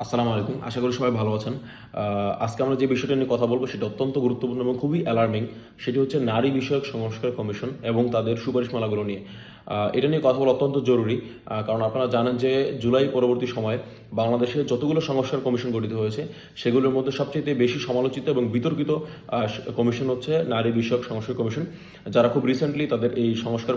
আসসালামু আলাইকুম। আশা করি সবাই ভালো আছেন। আজকে আমরা যে বিষয়টা নিয়ে কথা বলব সেটা অত্যন্ত গুরুত্বপূর্ণ এবং খুবই অ্যালার্মিং। সেটি হচ্ছে নারী বিষয়ক সংস্কার কমিশন এবং তাদের সুপারিশমালাগুলো নিয়ে। এটা নিয়ে কথা বলা অত্যন্ত জরুরি। কারণ আপনারা জানেন যে জুলাই পরবর্তী সময়ে বাংলাদেশে যতগুলো সংস্কার কমিশন গঠিত হয়েছে সেগুলোর মধ্যে সবচেয়ে বেশি সমালোচিত এবং বিতর্কিত কমিশন হচ্ছে নারী বিষয়ক সংস্কার কমিশন, যারা খুব রিসেন্টলি তাদের এই সংস্কার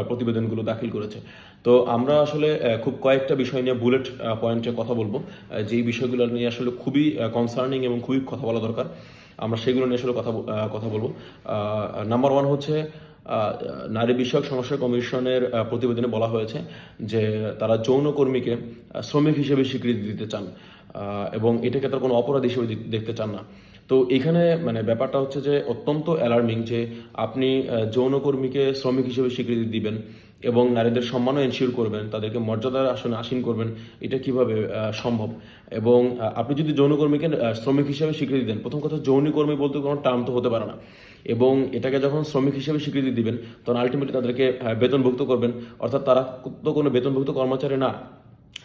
প্রতিবেদনগুলো দাখিল করেছে। তো আমরা আসলে খুব কয়েকটা বিষয় নিয়ে বুলেট পয়েন্টে কথা বলবো, যেই বিষয়গুলো নিয়ে আসলে খুবই কনসার্নিং এবং খুবই কথা বলা দরকার। আমরা সেগুলো নিয়ে আসলে কথা বলবো। নাম্বার ওয়ান হচ্ছে নারী বিষয়ক সংস্কার কমিশনের প্রতিবেদনে বলা হয়েছে যে তারা যৌনকর্মীকে শ্রমিক হিসেবে স্বীকৃতি দিতে চান এবং এটাকে তার কোনো অপরাধ হিসেবে দেখতে চান না। তো এখানে মানে ব্যাপারটা হচ্ছে যে অত্যন্ত অ্যালার্মিং যে আপনি যৌনকর্মীকে শ্রমিক হিসেবে স্বীকৃতি দিবেন এবং নারীদের সম্মানও এনশিওর করবেন, তাদেরকে মর্যাদার আসনে আসীন করবেন। এটা কিভাবে সম্ভব? এবং আপনি যদি যৌনকর্মীকে শ্রমিক হিসেবে স্বীকৃতি দেন, প্রথম কথা যৌনকর্মী বলতে কোনো টার্ম তো হতে পারে না। এবং এটাকে যখন শ্রমিক হিসেবে স্বীকৃতি দিবেন তখন আলটিমেটলি তাদেরকে বেতনভুক্ত করবেন। অর্থাৎ তারা তো কোনো বেতনভুক্ত কর্মচারী না,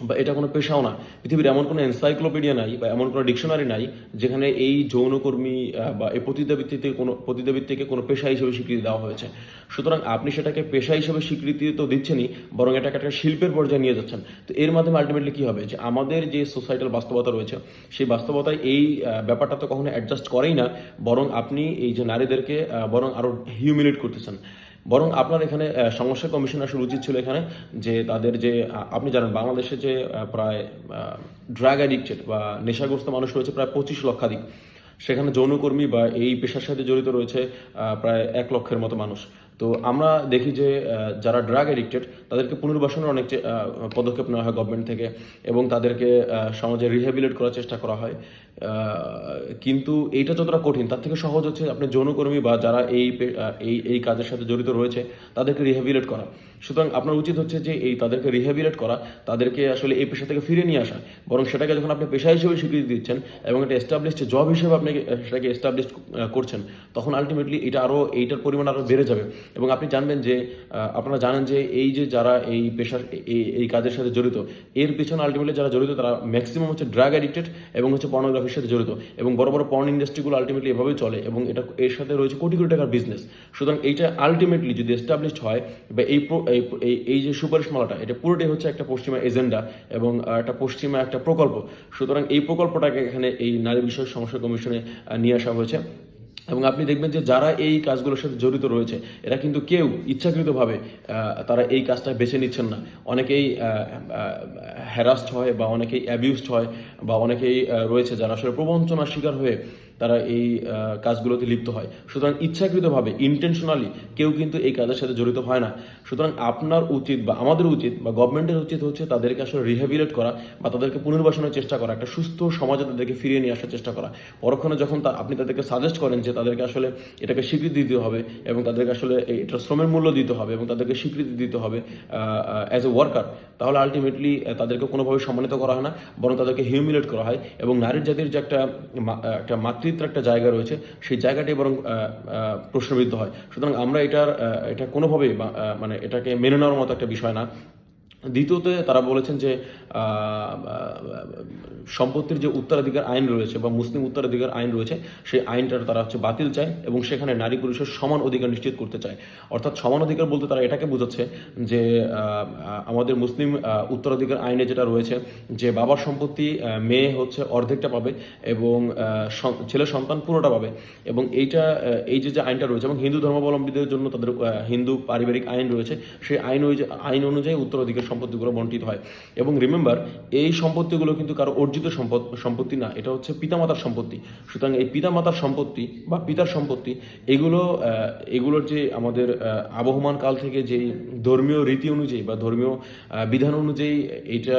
বা এটা কোনো পেশাও না। পৃথিবীর এমন কোনো এনসাইক্লোপিডিয়া নাই বা এমন কোনো ডিকশনারি নাই যেখানে এই যৌনকর্মী বা এই পতিতাবৃত্তিকে কোনো পেশা হিসেবে স্বীকৃতি দেওয়া হয়েছে। সুতরাং আপনি সেটাকে পেশা হিসেবে স্বীকৃতি তো দিচ্ছেনই, বরং এটাকে একটা শিল্পের পর্যায়ে নিয়ে যাচ্ছেন। তো এর মাধ্যমে আলটিমেটলি কী হবে যে আমাদের যে সোসাইটাল বাস্তবতা রয়েছে সেই বাস্তবতায় এই ব্যাপারটা তো কখনো অ্যাডজাস্ট করেই না, বরং আপনি এই যে নারীদেরকে বরং আরও হিউমিলেট করতেছেন। বরং আপনার এখানে সংস্কার কমিশন আসলে উচিত ছিল এখানে যে তাদের যে আপনি জানেন বাংলাদেশে যে প্রায় ড্রাগ অ্যাডিক্টেড বা নেশাগ্রস্ত মানুষ রয়েছে প্রায় 25 লক্ষাধিক। সেখানে যৌনকর্মী বা এই পেশার সাথে জড়িত রয়েছে প্রায় 1 লক্ষের মতো মানুষ। তো আমরা দেখি যে যারা ড্রাগ অ্যাডিক্টেড তাদেরকে পুনর্বাসনের অনেক পদক্ষেপ নেওয়া হয় গভর্নমেন্ট থেকে এবং তাদেরকে সমাজে রিহ্যাবিলিট করার চেষ্টা করা হয়। কিন্তু এইটা যতটা কঠিন তার থেকে সহজ হচ্ছে আপনি যৌনকর্মী বা যারা এই কাজের সাথে জড়িত রয়েছে তাদেরকে রিহ্যাবিলিট করা। সুতরাং আপনার উচিত হচ্ছে যে তাদেরকে রিহ্যাবিলিট করা, তাদেরকে আসলে এই পেশা থেকে ফিরে নিয়ে আসা। বরং সেটাকে যখন আপনি পেশা হিসেবে স্বীকৃতি দিচ্ছেন এবং একটা এস্টাবলিশড জব হিসেবে আপনি সেটাকে এস্টাবলিশ করছেন, তখন আলটিমেটলি এটা আরও এইটার পরিমাণ আরও বেড়ে যাবে। এবং আপনি জানবেন যে আপনারা জানেন যে এই যে যারা এই পেশার এই কাজের সাথে জড়িত, এর পিছনে আলটিমেটলি যারা জড়িত তারা ম্যাক্সিমাম হচ্ছে ড্রাগ অ্যাডিক্টেড এবং হচ্ছে পর্নোগ্রাফির সাথে জড়িত। এবং বড় বড় পর্ন ইন্ডাস্ট্রিগুলো আলটিমেটলি এভাবেই চলে এবং এর সাথে রয়েছে কোটি কোটি টাকার বিজনেস। সুতরাং এইটা আলটিমেটলি যদি এস্টাবলিশড হয় বা এই যে সুপারিশমালাটা এটা পুরোটাই হচ্ছে একটা পশ্চিমা এজেন্ডা এবং একটা পশ্চিমা একটা প্রকল্প। সুতরাং এই প্রকল্পটাকে এখানে এই নারী বিষয়ক সংস্কার কমিশনে নিয়ে আসা হয়েছে। এবং আপনি দেখবেন যে যারা এই কাজগুলোর সাথে জড়িত রয়েছে এরা কিন্তু কেউ ইচ্ছাকৃতভাবে তারা এই কাজটা বেছে নিচ্ছেন না। অনেকেই হ্যারাসড হয় বা অনেকেই অ্যাবিউজড হয় বা অনেকেই রয়েছে যারা আসলে প্রবঞ্চনার শিকার হয়ে তারা এই কাজগুলোতে লিপ্ত হয়। সুতরাং ইচ্ছাকৃতভাবে ইন্টেনশনালি কেউ কিন্তু এই কাজের সাথে জড়িত হয় না। সুতরাং আপনার উচিত বা আমাদের উচিত বা গভর্নমেন্টের উচিত হচ্ছে তাদেরকে আসলে রিহ্যাবিলিট করা বা তাদেরকে পুনর্বাসনের চেষ্টা করা, একটা সুস্থ সমাজে তাদেরকে ফিরিয়ে নিয়ে আসার চেষ্টা করা। পরক্ষণে যখন আপনি তাদেরকে সাজেস্ট করেন যে তাদেরকে আসলে এটাকে স্বীকৃতি দিতে হবে এবং তাদেরকে আসলে এটা শ্রমের মূল্য দিতে হবে এবং তাদেরকে স্বীকৃতি দিতে হবে অ্যাজ এ ওয়ার্কার, তাহলে আলটিমেটলি তাদেরকে কোনোভাবে সম্মানিত করা হয় না, বরং তাদেরকে হিউমিলেট করা হয়। এবং নারীর জাতির যে একটা মাতৃত্বের একটা জায়গা রয়েছে সেই জায়গাটাই বরং প্রশ্নবিদ্ধ হয়। সুতরাং আমরা এটা কোনোভাবেই মানে এটাকে মেনে নেওয়ার মতো একটা বিষয় না। দ্বিতীয়ত তারা বলেছেন যে সম্পত্তির যে উত্তরাধিকার আইন রয়েছে বা মুসলিম উত্তরাধিকার আইন রয়েছে সেই আইনটার তারা হচ্ছে বাতিল চায় এবং সেখানে নারী পুরুষের সমান অধিকার নিশ্চিত করতে চায়। অর্থাৎ সমান অধিকার বলতে তারা এটাকে বোঝাচ্ছে যে আমাদের মুসলিম উত্তরাধিকার আইনে যেটা রয়েছে যে বাবার সম্পত্তি মেয়ে হচ্ছে অর্ধেকটা পাবে এবং ছেলের সন্তান পুরোটা পাবে। এবং এই যে আইনটা রয়েছে এবং হিন্দু ধর্মাবলম্বীদের জন্য তাদের হিন্দু পারিবারিক আইন রয়েছে, সেই আইন অনুযায়ী উত্তরাধিকার সম্পত্তিগুলো বণ্টিত হয়। এবং রিমেম্বার, এই সম্পত্তিগুলো কিন্তু কারো অর্জিত সম্পত্তি না, এটা হচ্ছে পিতামাতার সম্পত্তি। সুতরাং এই পিতামাতার সম্পত্তি বা পিতার সম্পত্তি এগুলোর যে আমাদের আবহমান কাল থেকে যে ধর্মীয় রীতি অনুযায়ী বা ধর্মীয় বিধান অনুযায়ী এইটা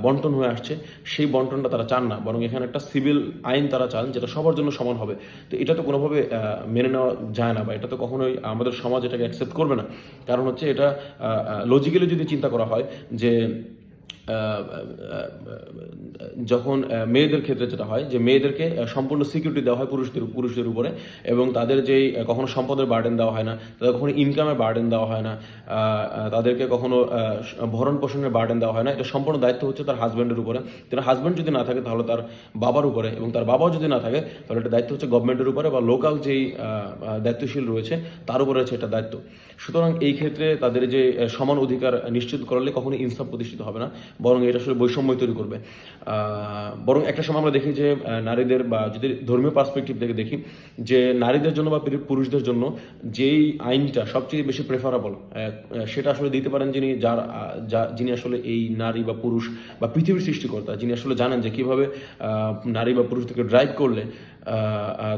বন্টন হয়ে আসছে, সেই বন্টনটা তারা চান না, বরং এখানে একটা সিভিল আইন তারা চান যেটা সবার জন্য সমান হবে। তো এটা তো কোনোভাবে মেনে নেওয়া যায় না বা এটা তো কখনোই আমাদের সমাজ এটাকে অ্যাকসেপ্ট করবে না। কারণ হচ্ছে এটা লজিক্যালি যদি চিন্তা করা হয় যে যখন মেয়েদের ক্ষেত্রে যেটা হয় যে মেয়েদেরকে সম্পূর্ণ সিকিউরিটি দেওয়া হয় পুরুষদের উপরে, এবং তাদের যেই কখনো সম্পদের বার্ডেন দেওয়া হয় না, তাদের কখনো ইনকামের বার্ডেন দেওয়া হয় না, তাদেরকে কখনো ভরণ পোষণের বার্ডেন দেওয়া হয় না। এটা সম্পূর্ণ দায়িত্ব হচ্ছে তার হাজব্যান্ডের উপরে। তার হাজব্যান্ড যদি না থাকে তাহলে তার বাবার উপরে, এবং তার বাবাও যদি না থাকে তাহলে এটা দায়িত্ব হচ্ছে গভর্নমেন্টের উপরে বা লোকাল যেই দায়িত্বশীল রয়েছে তার উপরে হচ্ছে এটা দায়িত্ব। সুতরাং এই ক্ষেত্রে তাদের যে সমান অধিকার নিশ্চিত করলে কখনোই ইনসাফ প্রতিষ্ঠিত হবে না, বরং এটা আসলে বৈষম্য তৈরি করবে। বরং একটা সময় আমরা দেখি যে নারীদের, বা যদি ধর্মীয় পার্সপেক্টিভ থেকে দেখি, যে নারীদের জন্য বা পুরুষদের জন্য যেই আইনটা সবচেয়ে বেশি প্রেফারেবল সেটা আসলে দিতে পারেন যিনি আসলে এই নারী বা পুরুষ বা পৃথিবীর সৃষ্টিকর্তা, যিনি আসলে জানেন যে কিভাবে নারী বা পুরুষদেরকে ড্রাইভ করলে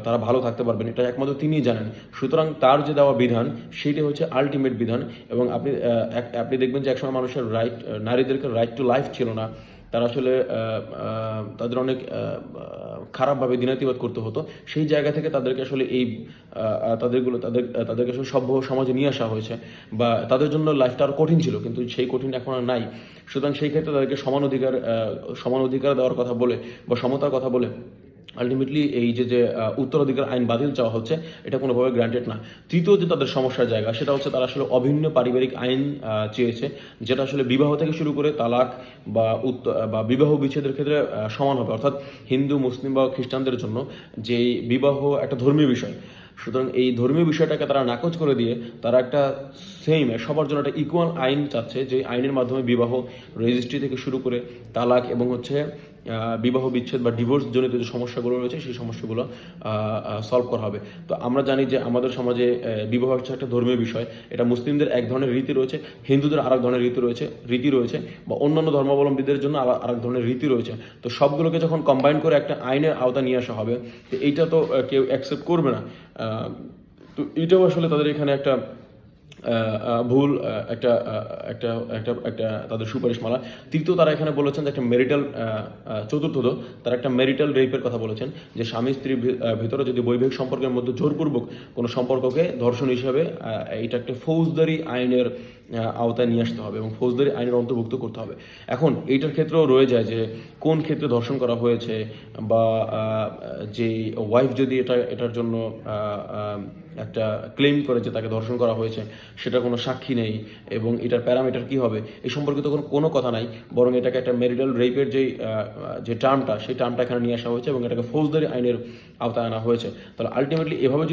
তারা ভালো থাকতে পারবেন, এটা একমাত্র তিনিই জানেন। সুতরাং তার যে দেওয়া বিধান সেটি হচ্ছে আলটিমেট বিধান। এবং আপনি দেখবেন যে একসময় মানুষের রাইট, নারীদেরকে রাইট টু লাইফ ছিল না, তারা আসলে তাদের অনেক খারাপভাবে দিনাতিবাদ করতে হতো। সেই জায়গা থেকে তাদেরকে আসলে তাদেরকে আসলে সভ্য সমাজে নিয়ে আসা হয়েছে, বা তাদের জন্য লাইফটা আরও কঠিন ছিল, কিন্তু সেই কঠিন এখন আর নাই। সুতরাং সেই ক্ষেত্রে তাদেরকে সমান অধিকার দেওয়ার কথা বলে বা সমতার কথা বলে আলটিমেটলি এই যে উত্তরাধিকার আইন বাতিল চাওয়া হচ্ছে, এটা কোনোভাবে গ্রান্টেড না। তৃতীয় যে তাদের সমস্যার জায়গা সেটা হচ্ছে তারা আসলে অভিন্ন পারিবারিক আইন চেয়েছে, যেটা আসলে বিবাহ থেকে শুরু করে তালাক বা বিবাহ বিচ্ছেদের ক্ষেত্রে সমান হবে। অর্থাৎ হিন্দু, মুসলিম বা খ্রিস্টানদের জন্য যেই বিবাহ একটা ধর্মীয় বিষয়, সুতরাং এই ধর্মীয় বিষয়টাকে তারা নাকচ করে দিয়ে তারা একটা সবার জন্য একটা ইকুয়াল আইন চাচ্ছে, যে আইনের মাধ্যমে বিবাহ রেজিস্ট্রি থেকে শুরু করে তালাক এবং হচ্ছে বিবাহ বিচ্ছেদ বা ডিভোর্স জনিত যে সমস্যাগুলো রয়েছে সেই সমস্যাগুলো সলভ করা হবে। তো আমরা জানি যে আমাদের সমাজে বিবাহ হচ্ছে একটা ধর্মীয় বিষয়। এটা মুসলিমদের এক ধরনের রীতি রয়েছে, হিন্দুদের আরেক ধরনের রীতি রয়েছে, বা অন্যান্য ধর্মাবলম্বীদের জন্য আরেক ধরনের রীতি রয়েছে। তো সবগুলোকে যখন কম্বাইন করে একটা আইনের আওতা নিয়ে আসা হবে, তো এইটা তো কেউ অ্যাকসেপ্ট করবে না। তো এটাও আসলে তাদের এখানে একটা ভুল একটা একটা একটা একটা তাদের সুপারিশমালা। তৃতীয়, তারা এখানে বলেছেন যে একটা চতুর্থ, তারা একটা ম্যারিটাল রেপের কথা বলেছেন, যে স্বামী স্ত্রীর ভিতরে যদি বৈবাহিক সম্পর্কের মধ্যে জোরপূর্বক কোনো সম্পর্ককে ধর্ষণ হিসাবে এটা একটা ফৌজদারি আইনের আওতায় নিয়ে আসতে হবে এবং ফৌজদারি আইনের অন্তর্ভুক্ত করতে হবে। এখন এইটার ক্ষেত্রেও রয়ে যায় যে কোন ক্ষেত্রে ধর্ষণ করা হয়েছে, বা যে ওয়াইফ যদি এটার জন্য একটা ক্লেম করে যে তাকে ধর্ষণ করা হয়েছে, সেটা কোনো সাক্ষী নেই এবং এটার প্যারামিটার কী হবে এই সম্পর্কিত কোনো কথা নাই, বরং এটাকে একটা ম্যারিটাল রেপের যে টার্মটা, সেই টার্মটা এখানে নিয়ে আসা হয়েছে এবং এটাকে ফৌজদারি আইনের আওতায় আনা হয়েছে। তাহলে আলটিমেটলি এভাবে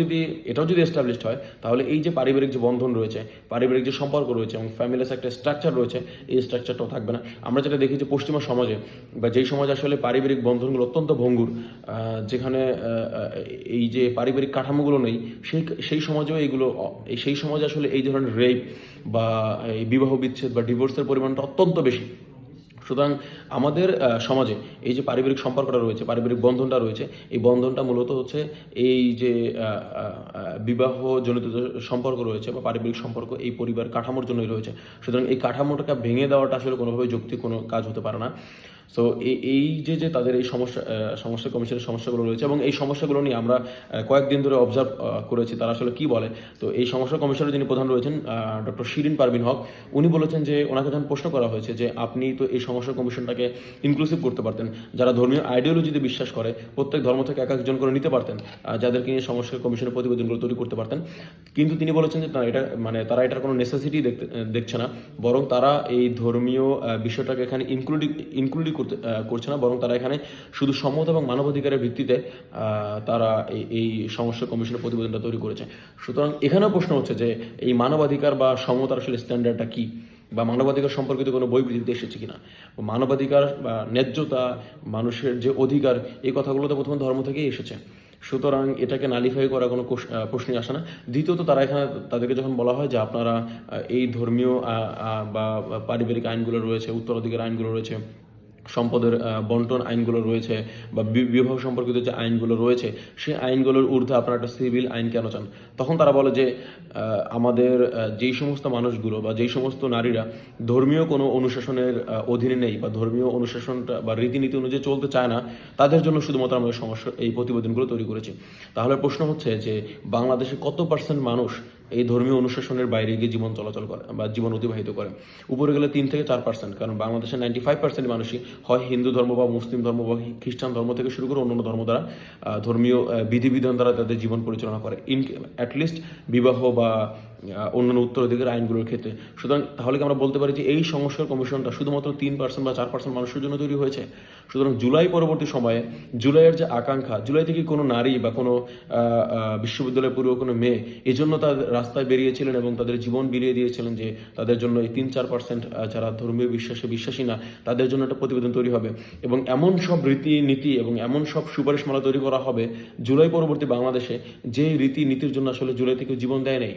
এটাও যদি এস্টাবলিশড হয়, তাহলে এই যে পারিবারিক যে বন্ধন রয়েছে, পারিবারিক যে সম্পর্ক রয়েছে এবং ফ্যামিলিস একটা স্ট্রাকচার রয়েছে, এই স্ট্রাকচারটাও থাকবে না। আমরা যেটা দেখি যে পশ্চিমা সমাজে, বা যেই সমাজে আসলে পারিবারিক বন্ধনগুলো অত্যন্ত ভঙ্গুর, যেখানে এই যে পারিবারিক কাঠামোগুলো নেই, সেই সমাজেও সেই সমাজে আসলে এই ধরনের রেপ বা এই বিবাহ বিচ্ছেদ বা ডিভোর্সের পরিমাণটা অত্যন্ত বেশি। সুতরাং আমাদের সমাজে এই যে পারিবারিক সম্পর্কটা রয়েছে, পারিবারিক বন্ধনটা রয়েছে, এই বন্ধনটা মূলত হচ্ছে এই যে বিবাহজনিত যে সম্পর্ক রয়েছে বা পারিবারিক সম্পর্ক, এই পরিবার কাঠামোর জন্যই রয়েছে। সুতরাং এই কাঠামোটাকে ভেঙে দেওয়াটা আসলে কোনোভাবে যৌক্তিক কোনো কাজ হতে পারে না। সো এই যে তাদের এই সমস্যা কমিশনের সমস্যাগুলো রয়েছে, এবং এই সমস্যাগুলো নিয়ে আমরা কয়েকদিন ধরে অবজার্ভ করেছি তারা আসলে কি বলে। তো এই সমস্যা কমিশনের যিনি প্রধান রয়েছেন ডক্টর শিরিন পারভিন হক, উনি বলেছেন যে ওনাকে যখন প্রশ্ন করা হয়েছে যে আপনি তো এই সমস্যা কমিশনটাকে ইনক্লুসিভ করতে পারতেন, যারা ধর্মীয় আইডিওলজিতে বিশ্বাস করে প্রত্যেক ধর্ম থেকে এক একজন করে নিতে পারতেন, যাদেরকে নিয়ে সমস্যা কমিশনের প্রতিবেদনগুলো তৈরি করতে পারতেন। কিন্তু তিনি বলেছেন যে তারা এটার কোনো নেসেসিটি দেখছে না, বরং তারা এই ধর্মীয় বিষয়টাকে এখানে ইনক্লুড করছে না, বরং তারা এখানে শুধু সমতা এবং মানবাধিকারের ভিত্তিতে তারা এই সমস্যা কমিশনের প্রতিবেদনটা তৈরি করেছে। সুতরাং এখানেও প্রশ্ন হচ্ছে যে এই মানবাধিকার বা সমতার আসলে স্ট্যান্ডার্ডটা কি, বা মানবাধিকার সম্পর্কিত কোনো বই পৃথিবীতে এসেছে কিনা। মানবাধিকার বা ন্যায্যতা, মানুষের যে অধিকার, এই কথাগুলো তো প্রথম ধর্ম থেকেই এসেছে। সুতরাং এটাকে নালিফাই করা কোনো প্রশ্নই আসে না। দ্বিতীয়ত, তাদেরকে যখন বলা হয় যে আপনারা এই ধর্মীয় বা পারিবারিক আইনগুলো রয়েছে, উত্তরাধিকার আইনগুলো রয়েছে, সম্পদের বন্টন আইনগুলো রয়েছে, বা বিবাহ সম্পর্কিত যে আইনগুলো রয়েছে, সেই আইনগুলোর ঊর্ধ্বে আপনারা একটা সিভিল আইন কেন চান? তখন তারা বলে যে আমাদের যেই সমস্ত মানুষগুলো বা যেই সমস্ত নারীরা ধর্মীয় কোনো অনুশাসনের অধীনে নেই, বা ধর্মীয় অনুশাসনটা বা রীতিনীতি অনুযায়ী চলতে চায় না, তাদের জন্য শুধুমাত্র আমরা এই প্রতিবেদনগুলো তৈরি করেছি। তাহলে প্রশ্ন হচ্ছে যে বাংলাদেশে কত % মানুষ এই ধর্মীয় অনুশাসনের বাইরে গিয়ে জীবন চলাচল করে বা জীবন অতিবাহিত করে। উপরে গেলে 3 থেকে 4%, কারণ বাংলাদেশের 95% মানুষই হয় হিন্দু ধর্ম বা মুসলিম ধর্ম বা খ্রিস্টান ধর্ম থেকে শুরু করে অন্যান্য ধর্ম দ্বারা ধর্মীয় বিধিবিধান দ্বারা তাদের জীবন পরিচালনা করে, অ্যাটলিস্ট বিবাহ বা অন্যান্য উত্তরাধিকার আইনগুলোর ক্ষেত্রে। সুতরাং তাহলে কি আমরা বলতে পারি যে এই সংস্কার কমিশনটা শুধুমাত্র 3% বা 4% মানুষের জন্য তৈরি হয়েছে? সুতরাং জুলাই পরবর্তী সময়ে জুলাইয়ের যে আকাঙ্ক্ষা, জুলাই থেকে কোনো নারী বা কোনো বিশ্ববিদ্যালয়ে পড়ুয়া কোনো মেয়ে এই জন্য তার রাস্তায় বেরিয়েছিলেন এবং তাদের জীবন বিলিয়ে দিয়েছিলেন যে তাদের জন্য এই 3-4% যারা ধর্মীয় বিশ্বাসে বিশ্বাসী না তাদের জন্য একটা প্রতিবেদন তৈরি হবে এবং এমন সব রীতিনীতি এবং এমন সব সুপারিশমালা তৈরি করা হবে জুলাই পরবর্তী বাংলাদেশে যে রীতিনীতির জন্য আসলে জুলাই থেকে জীবন দেয় নাই।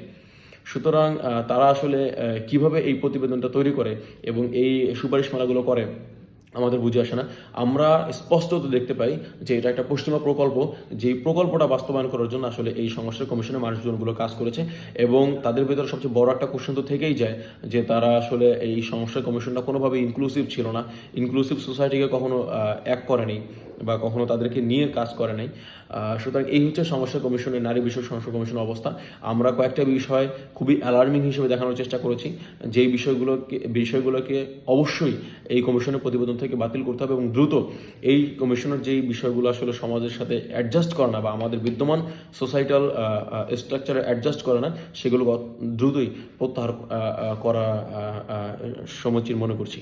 সুতরাং তারা আসলে কিভাবে এই প্রতিবেদনটা তৈরি করে এবং এই সুপারিশমালাগুলো করে আমাদের বুঝে আসে না। আমরা স্পষ্টত দেখতে পাই যে এটা একটা পশ্চিমা প্রকল্প, যেই প্রকল্পটা বাস্তবায়ন করার জন্য আসলে এই সংস্কার কমিশনের মানুষজনগুলো কাজ করেছে এবং তাদের ভেতরে সবচেয়ে বড় একটা কোশ্চেন তো থেকেই যায় যে তারা আসলে এই সংস্কার কমিশনটা কোনোভাবে ইনক্লুসিভ ছিল না, ইনক্লুসিভ সোসাইটিকে কখনো এক করেনি বা কখনো তাদেরকে নিয়ে কাজ করে নাই। সুতরাং এই হচ্ছে সংস্কার কমিশনের, নারী বিষয়ক সংস্কার কমিশনের অবস্থা। আমরা কয়েকটা বিষয় খুবই অ্যালার্মিং হিসেবে দেখানোর চেষ্টা করেছি, যেই বিষয়গুলোকে অবশ্যই এই কমিশনের প্রতিবেদন থেকে বাতিল করতে হবে এবং দ্রুত এই কমিশনের যেই বিষয়গুলো আসলে সমাজের সাথে অ্যাডজাস্ট করে না বা আমাদের বিদ্যমান সোসাইটাল স্ট্রাকচারে অ্যাডজাস্ট করে না সেগুলো দ্রুতই প্রত্যাহার করা সমীচীন মনে করছি।